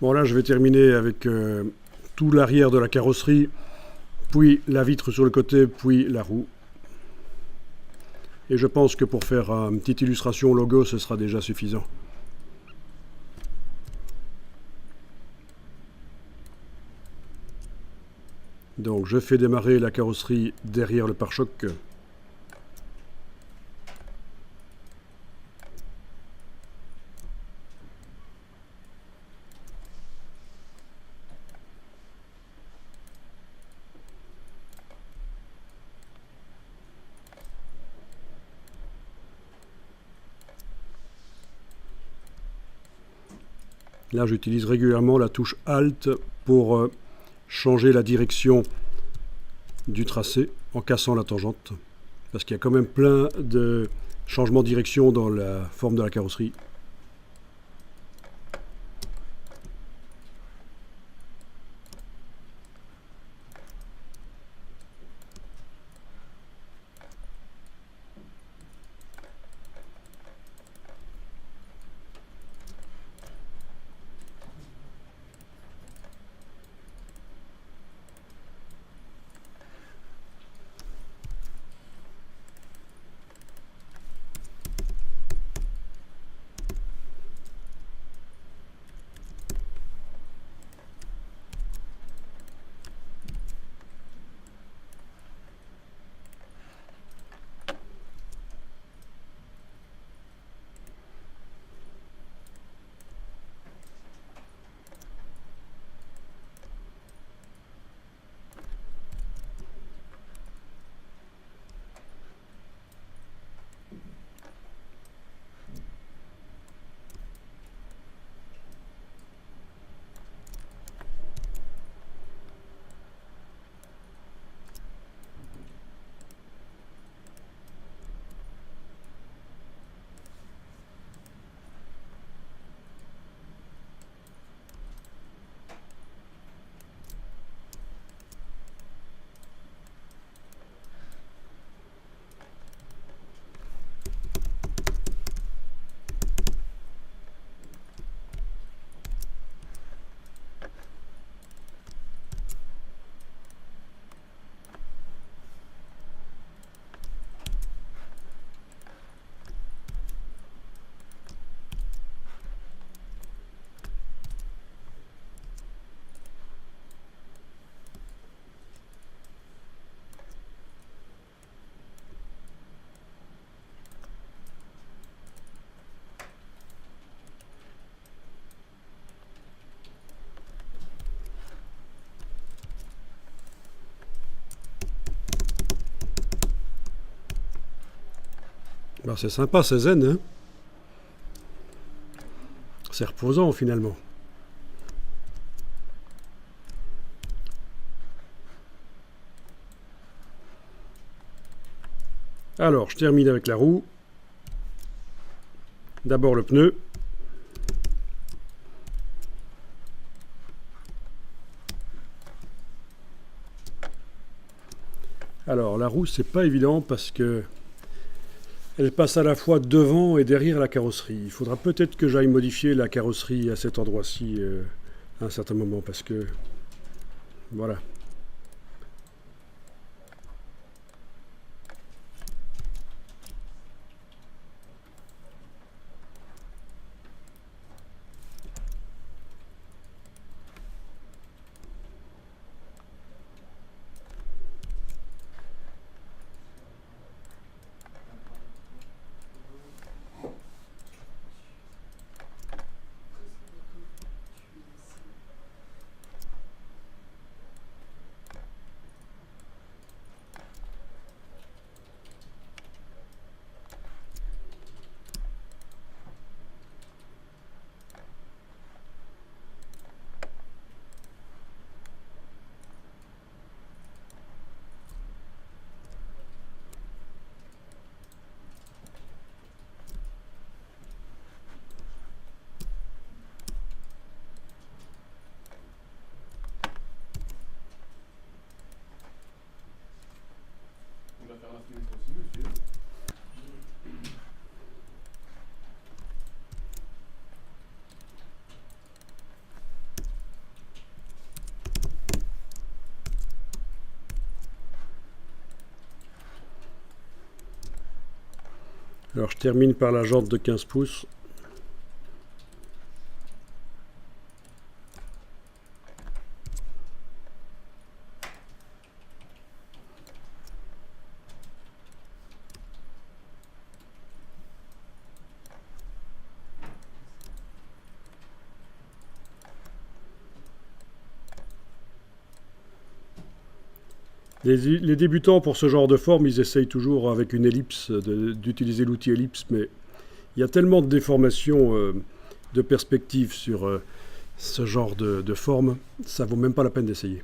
Bon là je vais terminer avec tout l'arrière de la carrosserie, puis la vitre sur le côté, puis la roue. Et je pense que pour faire une petite illustration logo, ce sera déjà suffisant. Donc je fais démarrer la carrosserie derrière le pare-choc. Là j'utilise régulièrement la touche Alt pour changer la direction du tracé en cassant la tangente. Parce qu'il y a quand même plein de changements de direction dans la forme de la carrosserie. Ben, c'est sympa, c'est zen, hein. C'est reposant finalement. Alors, je termine avec la roue. D'abord le pneu. Alors, la roue, c'est pas évident parce que elle passe à la fois devant et derrière la carrosserie. Il faudra peut-être que j'aille modifier la carrosserie à cet endroit-ci à un certain moment parce que voilà. Alors je termine par la jante de 15 pouces. Les débutants pour ce genre de forme, ils essayent toujours avec une ellipse d'utiliser l'outil ellipse, mais il y a tellement de déformations de perspective sur ce genre de forme, ça vaut même pas la peine d'essayer.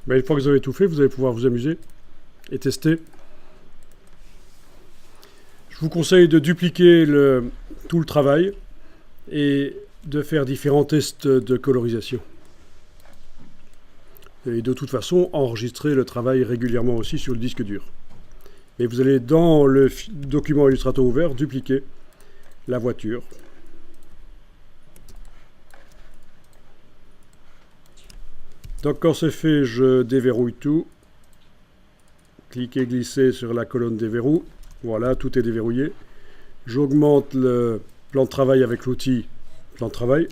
Mais une fois que vous avez tout fait, vous allez pouvoir vous amuser et tester. Je vous conseille de dupliquer tout le travail et de faire différents tests de colorisation. Et de toute façon, enregistrer le travail régulièrement aussi sur le disque dur. Et vous allez, dans le document Illustrator ouvert, dupliquer la voiture. Donc quand c'est fait, je déverrouille tout. Cliquez, glissez sur la colonne des verrous. Voilà, tout est déverrouillé. J'augmente le plan de travail avec l'outil plan de travail.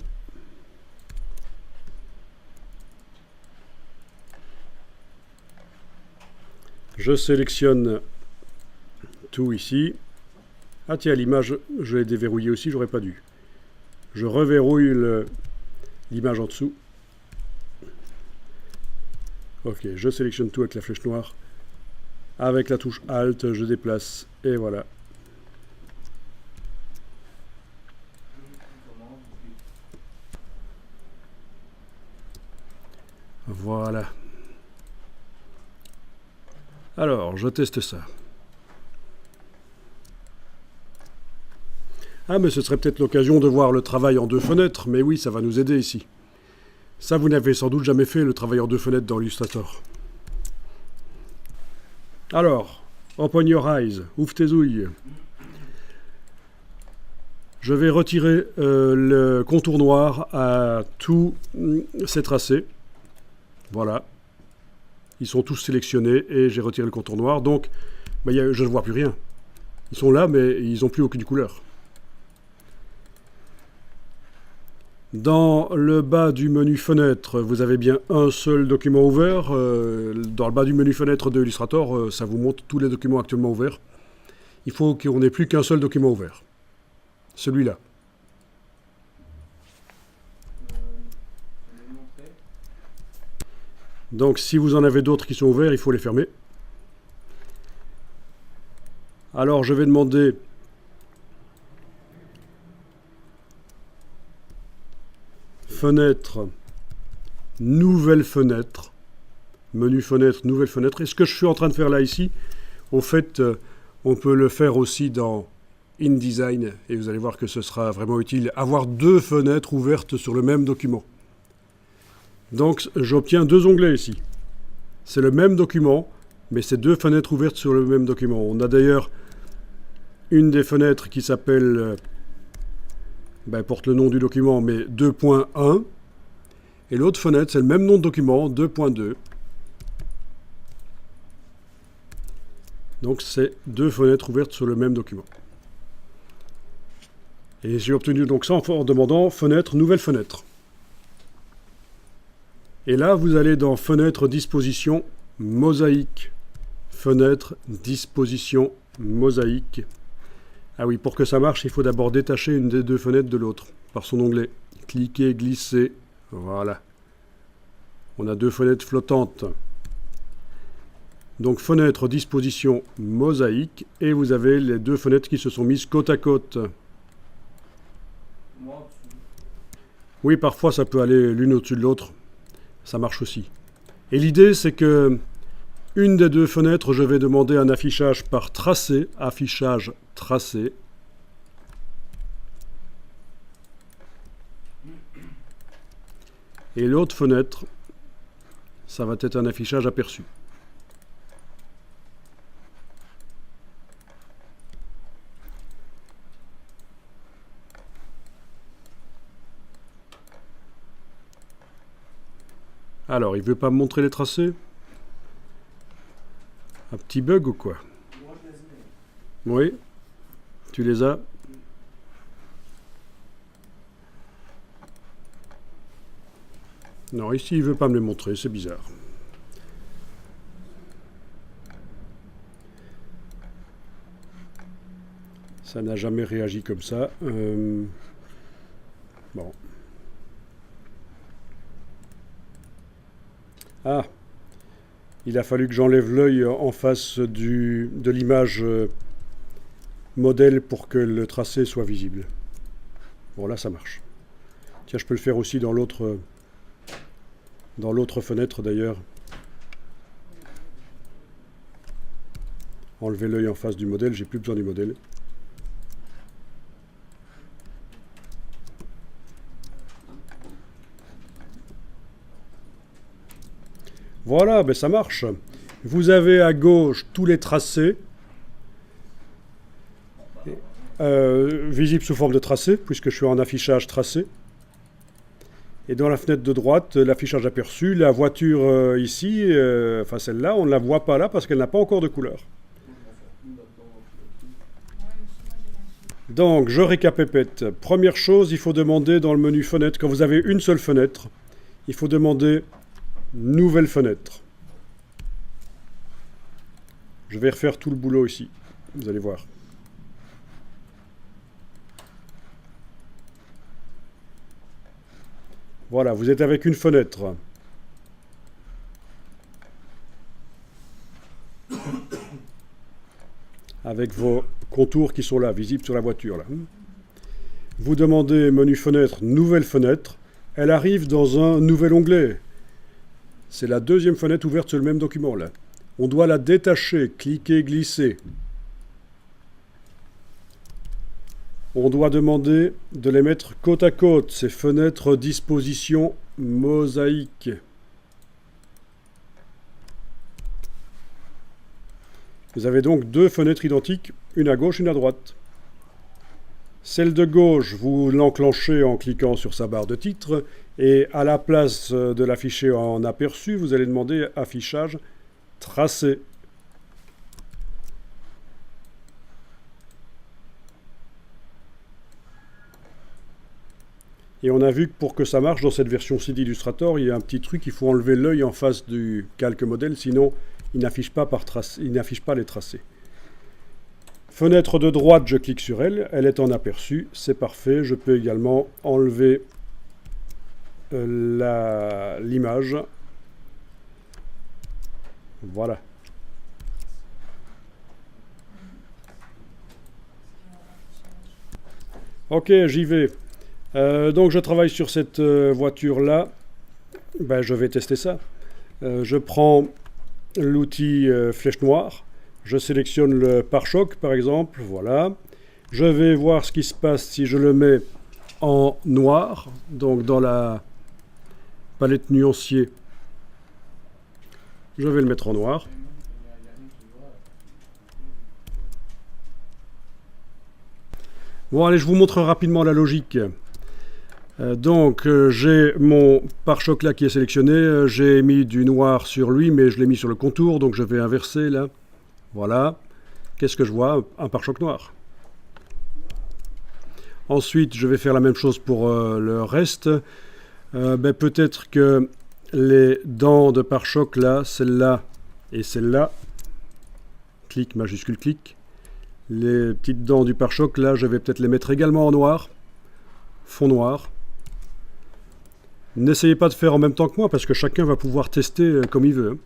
Je sélectionne tout ici. Ah tiens, l'image, je l'ai déverrouillée aussi, j'aurais pas dû. Je reverrouille l'image en dessous. Ok, je sélectionne tout avec la flèche noire. Avec la touche Alt, je déplace et voilà. Voilà. Alors, je teste ça. Ah, mais ce serait peut-être l'occasion de voir le travail en deux fenêtres. Mais oui, ça va nous aider ici. Ça, vous n'avez sans doute jamais fait, le travail en deux fenêtres dans Illustrator. Alors, open your eyes, ouvre tes ouilles. Je vais retirer le contour noir à tous ces tracés. Voilà. Ils sont tous sélectionnés et j'ai retiré le contour noir. Donc, je ne vois plus rien. Ils sont là, mais ils n'ont plus aucune couleur. Dans le bas du menu fenêtre, vous avez bien un seul document ouvert. Dans le bas du menu fenêtre de Illustrator, ça vous montre tous les documents actuellement ouverts. Il faut qu'on n'ait plus qu'un seul document ouvert. Celui-là. Donc si vous en avez d'autres qui sont ouverts, il faut les fermer. Alors je vais demander fenêtre, nouvelle fenêtre, menu fenêtre, nouvelle fenêtre. Et ce que je suis en train de faire là ici, au fait, on peut le faire aussi dans InDesign et vous allez voir que ce sera vraiment utile. Avoir deux fenêtres ouvertes sur le même document. Donc j'obtiens deux onglets ici. C'est le même document, mais c'est deux fenêtres ouvertes sur le même document. On a d'ailleurs une des fenêtres qui s'appelle, porte le nom du document, mais 2.1. Et l'autre fenêtre, c'est le même nom de document, 2.2. Donc c'est deux fenêtres ouvertes sur le même document. Et j'ai obtenu donc ça en demandant fenêtre, nouvelle fenêtre. Et là, vous allez dans fenêtre, disposition, mosaïque. Fenêtre, disposition, mosaïque. Ah oui, pour que ça marche, il faut d'abord détacher une des deux fenêtres de l'autre par son onglet. Cliquez, glissez. Voilà. On a deux fenêtres flottantes. Donc fenêtre, disposition, mosaïque. Et vous avez les deux fenêtres qui se sont mises côte à côte. Oui, parfois ça peut aller l'une au-dessus de l'autre. Ça marche aussi. Et l'idée, c'est que une des deux fenêtres, je vais demander un affichage par tracé. Affichage tracé. Et l'autre fenêtre, ça va être un affichage aperçu. Alors, il veut pas me montrer les tracés? Un petit bug ou quoi? Oui, tu les as? Non, ici il veut pas me les montrer, c'est bizarre. Ça n'a jamais réagi comme ça. Bon. Ah, il a fallu que j'enlève l'œil en face de l'image modèle pour que le tracé soit visible. Bon, là ça marche. Tiens, je peux le faire aussi dans l'autre fenêtre d'ailleurs. Enlever l'œil en face du modèle, j'ai plus besoin du modèle. Voilà, ben ça marche. Vous avez à gauche tous les tracés, visibles sous forme de tracé, puisque je suis en affichage tracé. Et dans la fenêtre de droite, l'affichage aperçu, la voiture ici, enfin celle-là, on ne la voit pas là parce qu'elle n'a pas encore de couleur. Donc, je récapépète. Première chose, il faut demander dans le menu fenêtre, quand vous avez une seule fenêtre, il faut demander nouvelle fenêtre. Je vais refaire tout le boulot ici, vous allez voir. Voilà, vous êtes avec une fenêtre. Avec vos contours qui sont là, visibles sur la voiture. Là. Vous demandez menu fenêtre, nouvelle fenêtre. Elle arrive dans un nouvel onglet. C'est la deuxième fenêtre ouverte sur le même document. Là. On doit la détacher, cliquer, glisser. On doit demander de les mettre côte à côte, ces fenêtres disposition mosaïque. Vous avez donc deux fenêtres identiques, une à gauche, une à droite. Celle de gauche, vous l'enclenchez en cliquant sur sa barre de titre, et à la place de l'afficher en aperçu, vous allez demander affichage tracé. Et on a vu que pour que ça marche dans cette version-ci d'Illustrator, il y a un petit truc, il faut enlever l'œil en face du calque modèle, sinon il n'affiche pas les tracés. Fenêtre de droite, je clique sur elle, elle est en aperçu, c'est parfait. Je peux également enlever l'image. Voilà. Ok, j'y vais. Donc je travaille sur cette voiture-là. Ben, je vais tester ça. Je prends l'outil flèche noire. Je sélectionne le pare-choc, par exemple. Voilà. Je vais voir ce qui se passe si je le mets en noir. Donc dans la palette nuancier, je vais le mettre en noir. Bon, allez, je vous montre rapidement la logique. Donc j'ai mon pare-choc là qui est sélectionné, j'ai mis du noir sur lui mais je l'ai mis sur le contour, donc je vais inverser là, voilà. Qu'est-ce que je vois? Un pare-choc noir. Ensuite, je vais faire la même chose pour le reste. Peut-être que les dents de pare-choc, là, celle-là et celle-là, clic, majuscule, clic. Les petites dents du pare-choc, là, je vais peut-être les mettre également en noir. Fond noir. N'essayez pas de faire en même temps que moi, parce que chacun va pouvoir tester comme il veut.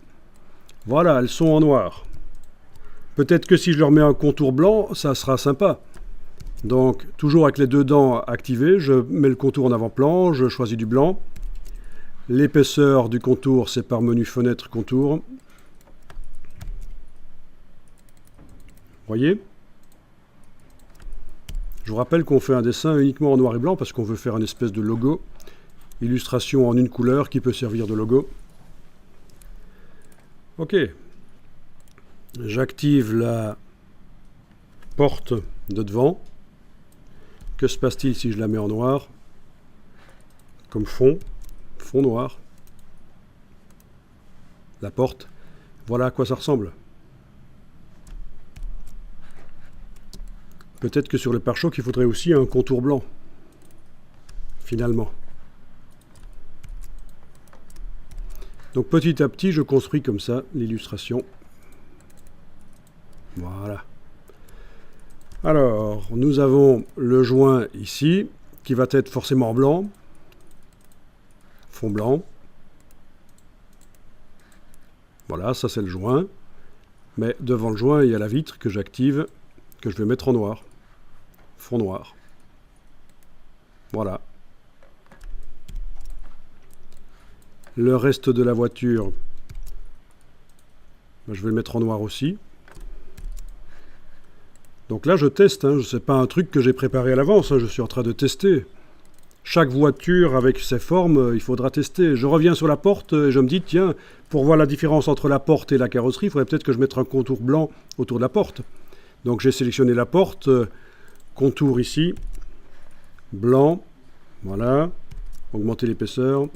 Voilà, elles sont en noir. Peut-être que si je leur mets un contour blanc, ça sera sympa. Donc, toujours avec les deux dents activées, je mets le contour en avant-plan, je choisis du blanc. L'épaisseur du contour, c'est par menu fenêtre contour. Voyez? Je vous rappelle qu'on fait un dessin uniquement en noir et blanc parce qu'on veut faire une espèce de logo. Illustration en une couleur qui peut servir de logo. Ok. J'active la porte de devant. Que se passe-t-il si je la mets en noir? Comme fond noir. La porte. Voilà à quoi ça ressemble. Peut-être que sur le pare-choc, il faudrait aussi un contour blanc. Finalement. Donc petit à petit, je construis comme ça l'illustration. Voilà. Alors, nous avons le joint ici, qui va être forcément blanc. Fond blanc. Voilà, ça c'est le joint. Mais devant le joint, il y a la vitre que j'active, que je vais mettre en noir. Fond noir. Voilà. Le reste de la voiture, je vais le mettre en noir aussi. Donc là, je teste. Ce n'est pas un truc que j'ai préparé à l'avance. Je suis en train de tester. Chaque voiture avec ses formes, il faudra tester. Je reviens sur la porte et je me dis, tiens, pour voir la différence entre la porte et la carrosserie, il faudrait peut-être que je mette un contour blanc autour de la porte. Donc j'ai sélectionné la porte, contour ici, blanc, voilà, augmenter l'épaisseur.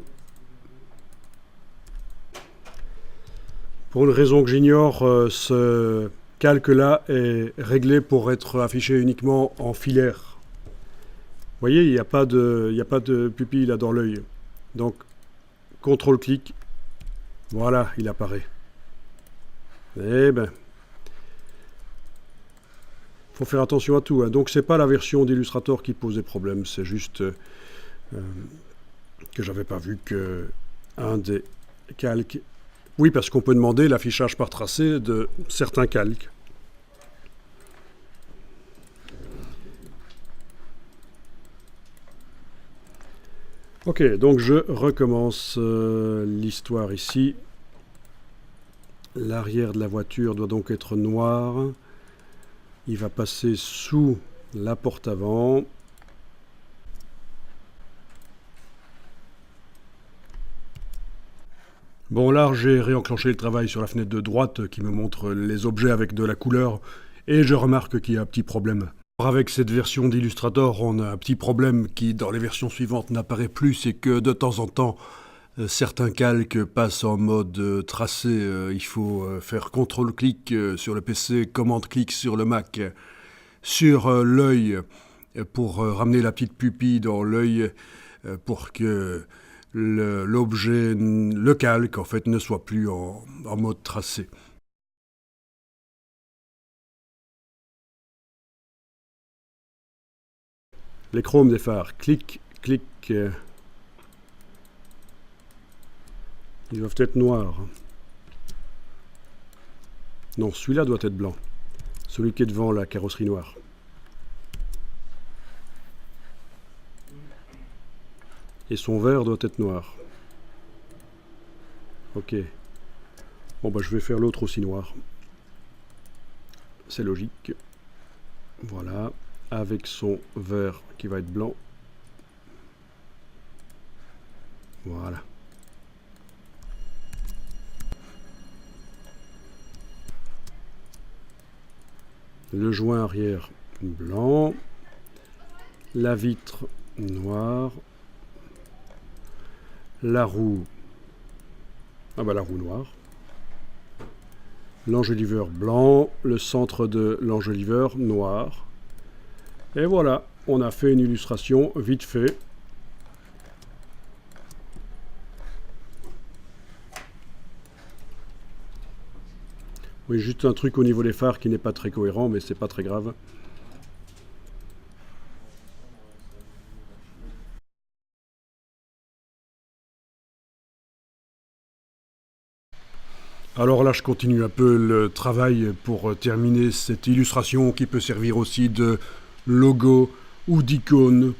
Pour une raison que j'ignore, ce calque-là est réglé pour être affiché uniquement en filaire. Vous voyez, il n'y a pas de pupille là dans l'œil. Donc, CTRL-clic, voilà, il apparaît. Eh ben, faut faire attention à tout. Donc, c'est pas la version d'Illustrator qui pose des problèmes, c'est juste que j'avais pas vu que un des calques. Oui, parce qu'on peut demander l'affichage par tracé de certains calques. Ok, donc je recommence l'histoire ici. L'arrière de la voiture doit donc être noir. Il va passer sous la porte avant. Bon, là, j'ai réenclenché le travail sur la fenêtre de droite qui me montre les objets avec de la couleur. Et je remarque qu'il y a un petit problème. Avec cette version d'Illustrator, on a un petit problème qui, dans les versions suivantes, n'apparaît plus, c'est que de temps en temps, certains calques passent en mode tracé. Il faut faire CTRL-clic sur le PC, commande-clic sur le Mac, sur l'œil, pour ramener la petite pupille dans l'œil, pour que l'objet, le calque, en fait, ne soit plus en mode tracé. Les chromes des phares, clic, clic. Ils doivent être noirs. Non, celui-là doit être blanc. Celui qui est devant la carrosserie noire. Et son vert doit être noir. Ok. Bon, bah je vais faire l'autre aussi noir. C'est logique. Voilà. Avec son vert qui va être blanc. Voilà. Le joint arrière blanc. La vitre noire. La roue. Ah bah la roue noire. l'enjoliveur blanc, le centre de l'enjoliveur noir. Et voilà, on a fait une illustration vite fait. Oui, juste un truc au niveau des phares qui n'est pas très cohérent, mais c'est pas très grave. Alors là, je continue un peu le travail pour terminer cette illustration qui peut servir aussi de logo ou d'icône